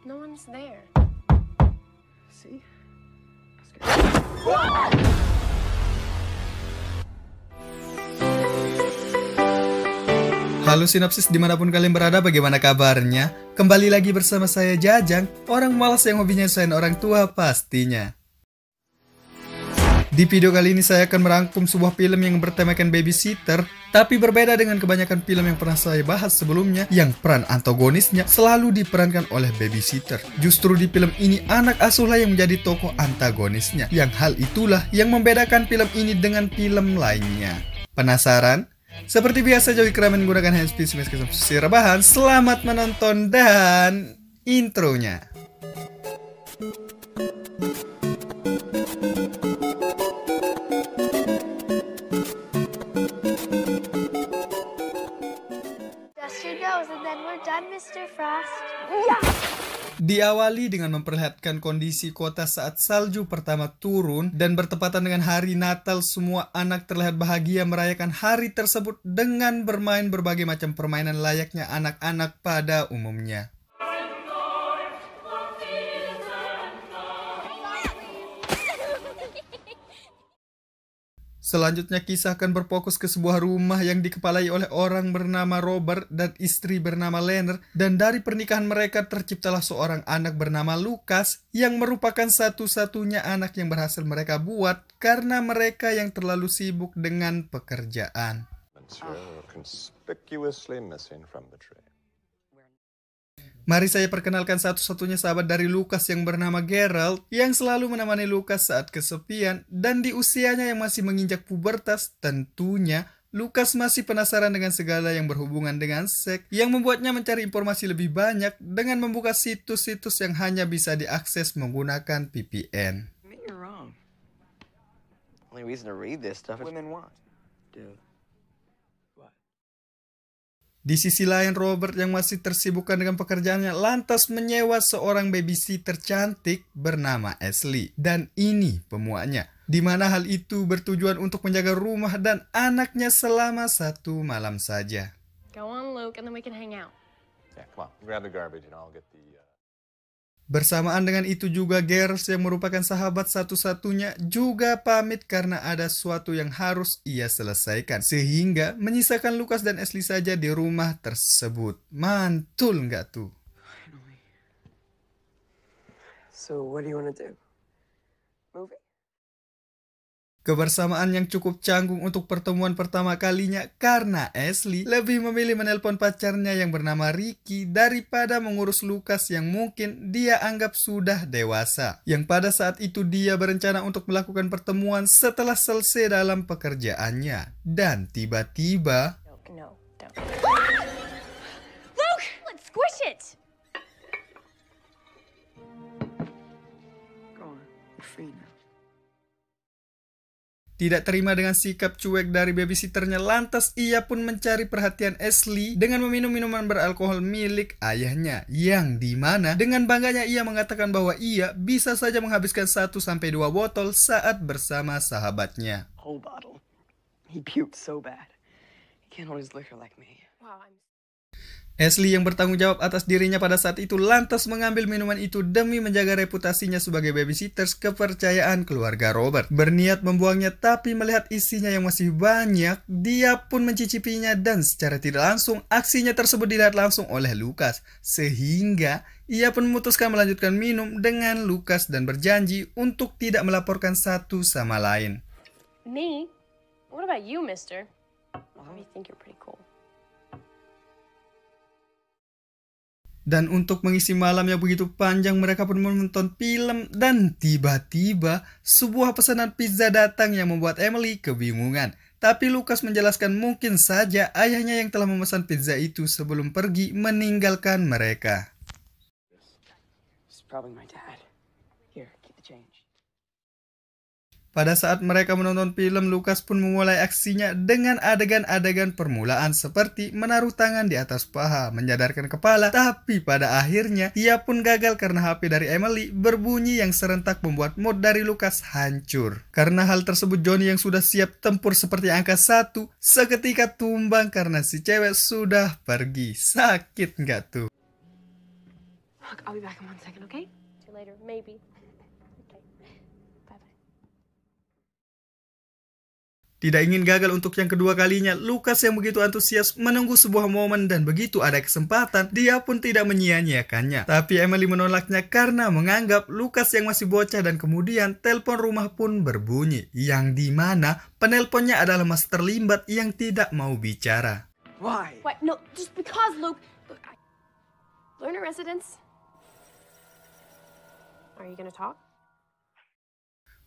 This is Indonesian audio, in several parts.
No one's there. See? Halo Sinopsis dimanapun kalian berada, bagaimana kabarnya? Kembali lagi bersama saya Jajang, orang malas yang hobinya nyusahin orang tua pastinya. Di video kali ini saya akan merangkum sebuah film yang bertemakan babysitter, tapi berbeda dengan kebanyakan film yang pernah saya bahas sebelumnya yang peran antagonisnya selalu diperankan oleh babysitter. Justru di film ini anak asuhlah yang menjadi tokoh antagonisnya, yang hal itulah yang membedakan film ini dengan film lainnya. Penasaran? Seperti biasa Joey Kramer menggunakan handspeed sebagai rebahan. Selamat menonton dan intronya. Diawali dengan memperlihatkan kondisi kota saat salju pertama turun dan bertepatan dengan hari Natal, semua anak terlihat bahagia merayakan hari tersebut dengan bermain berbagai macam permainan layaknya anak-anak pada umumnya. Selanjutnya kisah akan berfokus ke sebuah rumah yang dikepalai oleh orang bernama Robert dan istri bernama Leonard, dan dari pernikahan mereka terciptalah seorang anak bernama Lucas yang merupakan satu-satunya anak yang berhasil mereka buat karena mereka yang terlalu sibuk dengan pekerjaan. Mari saya perkenalkan satu-satunya sahabat dari Lucas yang bernama Gerald, yang selalu menemani Lucas saat kesepian, dan di usianya yang masih menginjak pubertas, tentunya Lucas masih penasaran dengan segala yang berhubungan dengan seks, yang membuatnya mencari informasi lebih banyak dengan membuka situs-situs yang hanya bisa diakses menggunakan VPN. Di sisi lain, Robert yang masih tersibukkan dengan pekerjaannya lantas menyewa seorang babysitter cantik bernama Ashley. Dan ini pemuaknya, di mana hal itu bertujuan untuk menjaga rumah dan anaknya selama 1 malam saja. Go on, Luke, and then we can hang out. Yeah, come on. Grab the garbage and I'll get the... Bersamaan dengan itu juga Girls yang merupakan sahabat satu-satunya juga pamit karena ada sesuatu yang harus ia selesaikan, sehingga menyisakan Lucas dan Ashley saja di rumah tersebut. Mantul nggak tuh? So what do you want to do? Movie? Kebersamaan yang cukup canggung untuk pertemuan pertama kalinya karena Ashley lebih memilih menelpon pacarnya yang bernama Ricky daripada mengurus Lucas yang mungkin dia anggap sudah dewasa. Yang pada saat itu dia berencana untuk melakukan pertemuan setelah selesai dalam pekerjaannya. Dan tiba-tiba... No, don't. Luke, let's squish it! Go on. You're free now. Tidak terima dengan sikap cuek dari babysitternya, lantas ia pun mencari perhatian Ashley dengan meminum minuman beralkohol milik ayahnya, yang dimana dengan bangganya ia mengatakan bahwa ia bisa saja menghabiskan 1-2 botol saat bersama sahabatnya. Whole bottle. He puked so bad. He can't hold his liquor like me. Wow, Ashley yang bertanggung jawab atas dirinya pada saat itu lantas mengambil minuman itu demi menjaga reputasinya sebagai babysitters kepercayaan keluarga Robert. Berniat membuangnya, tapi melihat isinya yang masih banyak, dia pun mencicipinya dan secara tidak langsung aksinya tersebut dilihat langsung oleh Lucas. Sehingga ia pun memutuskan melanjutkan minum dengan Lucas dan berjanji untuk tidak melaporkan satu sama lain. Me? What about you, mister? I think you're pretty cool. Dan untuk mengisi malam yang begitu panjang, mereka pun menonton film dan tiba-tiba sebuah pesanan pizza datang yang membuat Emily kebingungan. Tapi Lucas menjelaskan mungkin saja ayahnya yang telah memesan pizza itu sebelum pergi meninggalkan mereka. It's probably my dad. Here, keep the change. Pada saat mereka menonton film, Lucas pun memulai aksinya dengan adegan-adegan permulaan seperti menaruh tangan di atas paha, menyadarkan kepala, tapi pada akhirnya ia pun gagal karena HP dari Emily berbunyi yang serentak membuat mood dari Lucas hancur. Karena hal tersebut, Johnny yang sudah siap tempur seperti angka 1 seketika tumbang karena si cewek sudah pergi. Sakit nggak tuh? Look, I'll be back in 1 second, okay? See you later, maybe. Okay. Bye-bye. Tidak ingin gagal untuk yang kedua kalinya, Lucas yang begitu antusias menunggu sebuah momen dan begitu ada kesempatan, dia pun tidak menyia-nyiakannya. Tapi Emily menolaknya karena menganggap Lucas yang masih bocah dan kemudian telepon rumah pun berbunyi, yang dimana penelponnya adalah Mas terlibat yang tidak mau bicara. Why? What? No, just because, Luke. Look, learn a residence. Are you gonna talk?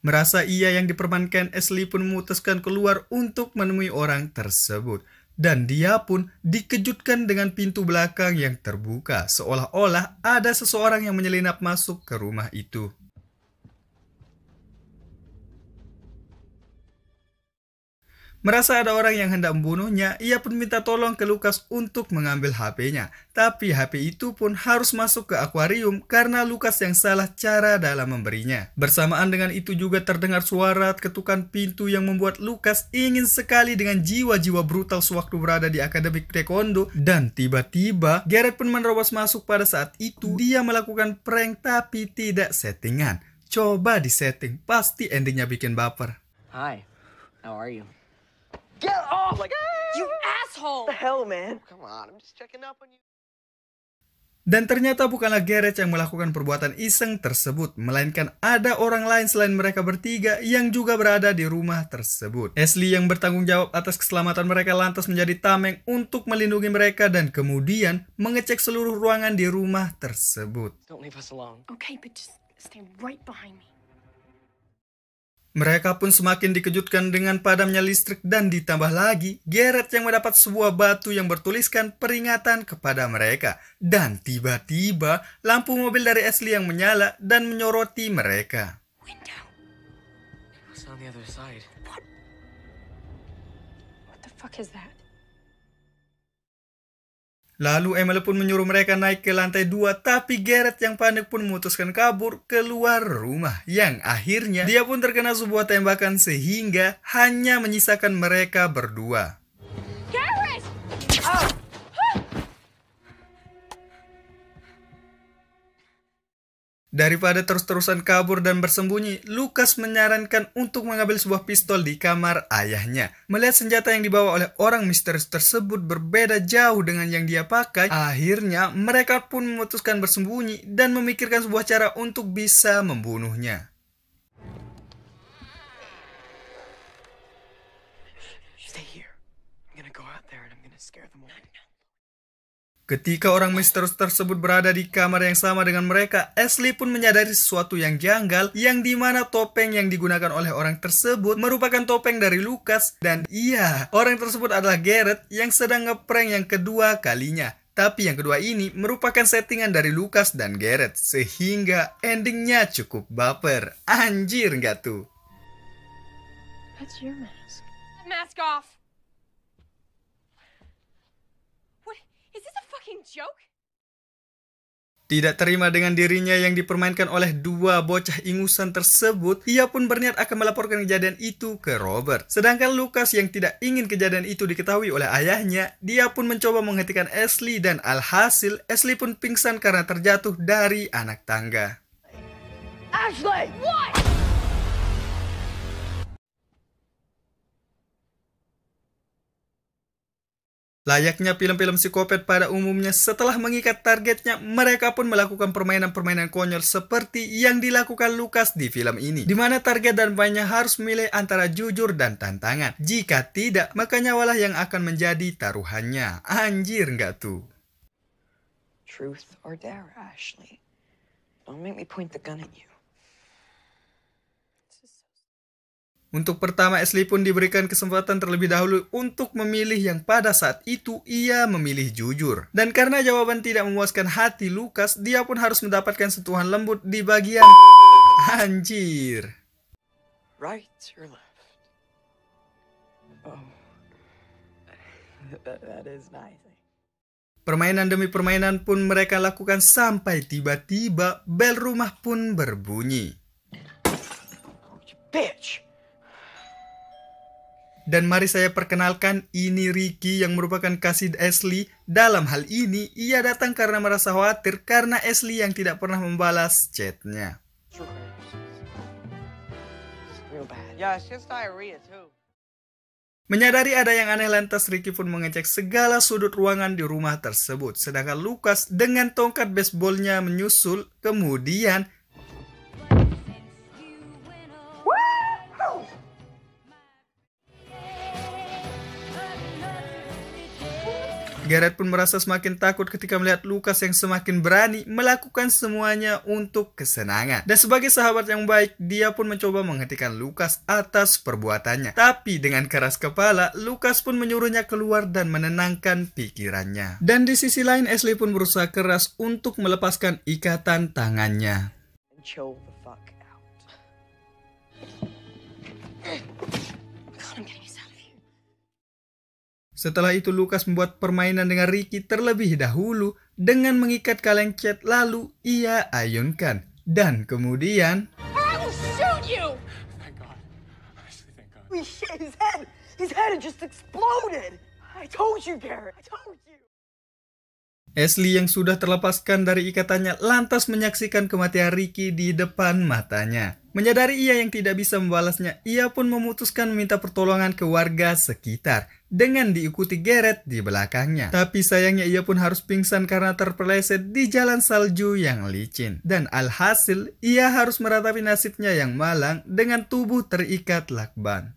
Merasa ia yang dipermankan, Ashley pun memutuskan keluar untuk menemui orang tersebut. Dan dia pun dikejutkan dengan pintu belakang yang terbuka, seolah-olah ada seseorang yang menyelinap masuk ke rumah itu. Merasa ada orang yang hendak membunuhnya, ia pun minta tolong ke Lucas untuk mengambil HP-nya. Tapi HP itu pun harus masuk ke akuarium karena Lucas yang salah cara dalam memberinya. Bersamaan dengan itu juga terdengar suara ketukan pintu yang membuat Lucas ingin sekali dengan jiwa-jiwa brutal sewaktu berada di akademik taekwondo. Dan tiba-tiba Garrett pun menerobos masuk pada saat itu. Dia melakukan prank tapi tidak settingan. Coba disetting, pasti endingnya bikin baper. Hi, how are you? Get off! Like, You asshole! what the hell, man? Come on, I'm just checking up on you. Dan ternyata bukanlah Garrett yang melakukan perbuatan iseng tersebut, melainkan ada orang lain selain mereka bertiga yang juga berada di rumah tersebut. Ashley yang bertanggung jawab atas keselamatan mereka lantas menjadi tameng untuk melindungi mereka dan kemudian mengecek seluruh ruangan di rumah tersebut. Don't leave us alone. Okay, but just stand right behind me. Mereka pun semakin dikejutkan dengan padamnya listrik dan ditambah lagi Garrett yang mendapat sebuah batu yang bertuliskan peringatan kepada mereka. Dan tiba-tiba lampu mobil dari Ashley yang menyala dan menyoroti mereka. Window. What's on the other side? What the fuck is that? Lalu Emily pun menyuruh mereka naik ke lantai 2, tapi Garrett yang panik pun memutuskan kabur keluar rumah. Yang akhirnya dia pun terkena sebuah tembakan sehingga hanya menyisakan mereka berdua. Garrett! Daripada terus-terusan kabur dan bersembunyi, Lucas menyarankan untuk mengambil sebuah pistol di kamar ayahnya. Melihat senjata yang dibawa oleh orang misterius tersebut berbeda jauh dengan yang dia pakai, akhirnya mereka pun memutuskan bersembunyi dan memikirkan sebuah cara untuk bisa membunuhnya. Stay here. I'm gonna go out there and I'm gonna scare them away. Ketika orang misterius tersebut berada di kamar yang sama dengan mereka, Ashley pun menyadari sesuatu yang janggal, yang dimana topeng yang digunakan oleh orang tersebut merupakan topeng dari Lucas. Dan iya, orang tersebut adalah Garrett yang sedang ngeprank yang kedua kalinya. Tapi yang kedua ini merupakan settingan dari Lucas dan Garrett, sehingga endingnya cukup baper. Anjir nggak tuh? That's your mask. Mask off! What? Is this a fucking joke? Tidak terima dengan dirinya yang dipermainkan oleh dua bocah ingusan tersebut, ia pun berniat akan melaporkan kejadian itu ke Robert. Sedangkan Lucas yang tidak ingin kejadian itu diketahui oleh ayahnya, dia pun mencoba menghentikan Ashley dan alhasil Ashley pun pingsan karena terjatuh dari anak tangga. Ashley! What? Layaknya film-film psikopat pada umumnya, setelah mengikat targetnya, mereka pun melakukan permainan-permainan konyol seperti yang dilakukan Lucas di film ini. Dimana target dan pemainnya harus memilih antara jujur dan tantangan. Jika tidak, maka nyawalah yang akan menjadi taruhannya. Anjir nggak tuh? Truth or dare, Ashley? Don't make me point the gun at you. Untuk pertama, Ashley pun diberikan kesempatan terlebih dahulu untuk memilih yang pada saat itu ia memilih jujur. Dan karena jawaban tidak memuaskan hati Lucas, dia pun harus mendapatkan sentuhan lembut di bagian anjir. Right or left? Oh. That is nice. Permainan demi permainan pun mereka lakukan sampai tiba-tiba bel rumah pun berbunyi. Bitch! Dan mari saya perkenalkan, ini Ricky yang merupakan kasih Ashley. Dalam hal ini, ia datang karena merasa khawatir karena Ashley yang tidak pernah membalas chatnya. It's real bad. Yeah, she has diarrhea too. Menyadari ada yang aneh, lantas Ricky pun mengecek segala sudut ruangan di rumah tersebut. Sedangkan Lucas dengan tongkat baseballnya menyusul. Kemudian Garrett pun merasa semakin takut ketika melihat Lucas yang semakin berani melakukan semuanya untuk kesenangan. Dan sebagai sahabat yang baik, dia pun mencoba menghentikan Lucas atas perbuatannya. Tapi dengan keras kepala, Lucas pun menyuruhnya keluar dan menenangkan pikirannya. Dan di sisi lain, Ashley pun berusaha keras untuk melepaskan ikatan tangannya. And chill the fuck out. God, I'm getting us out of here. Setelah itu Lucas membuat permainan dengan Ricky terlebih dahulu dengan mengikat kaleng cat, lalu ia ayunkan. Dan kemudian I will shoot you! Thank God. Honestly, thank God. Holy shit, his head just exploded. I told you, Garrett. I told you. Ashley yang sudah terlepaskan dari ikatannya lantas menyaksikan kematian Ricky di depan matanya. Menyadari ia yang tidak bisa membalasnya, ia pun memutuskan meminta pertolongan ke warga sekitar dengan diikuti Garrett di belakangnya. Tapi sayangnya ia pun harus pingsan karena terpeleset di jalan salju yang licin. Dan alhasil, ia harus meratapi nasibnya yang malang dengan tubuh terikat lakban.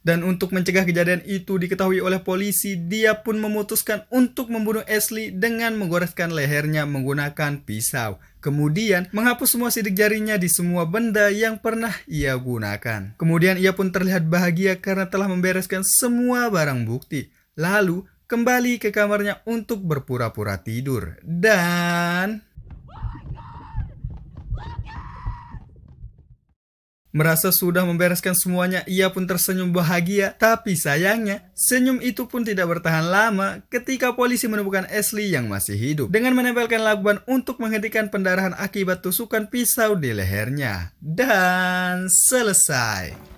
Dan untuk mencegah kejadian itu diketahui oleh polisi, dia pun memutuskan untuk membunuh Ashley dengan menggoreskan lehernya menggunakan pisau. Kemudian menghapus semua sidik jarinya di semua benda yang pernah ia gunakan. Kemudian ia pun terlihat bahagia karena telah membereskan semua barang bukti. Lalu kembali ke kamarnya untuk berpura-pura tidur. Dan merasa sudah membereskan semuanya, ia pun tersenyum bahagia. Tapi sayangnya, senyum itu pun tidak bertahan lama ketika polisi menemukan Ashley yang masih hidup dengan menempelkan lakban untuk menghentikan pendarahan akibat tusukan pisau di lehernya. Dan selesai.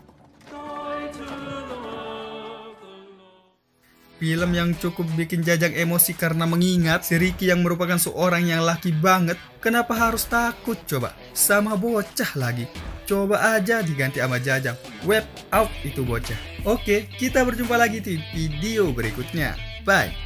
Film yang cukup bikin Jajang emosi karena mengingat si Ricky yang merupakan seorang yang laki banget. Kenapa harus takut coba? Sama bocah lagi. Coba aja diganti sama Jajang. Web out itu bocah. Oke, kita berjumpa lagi di video berikutnya. Bye.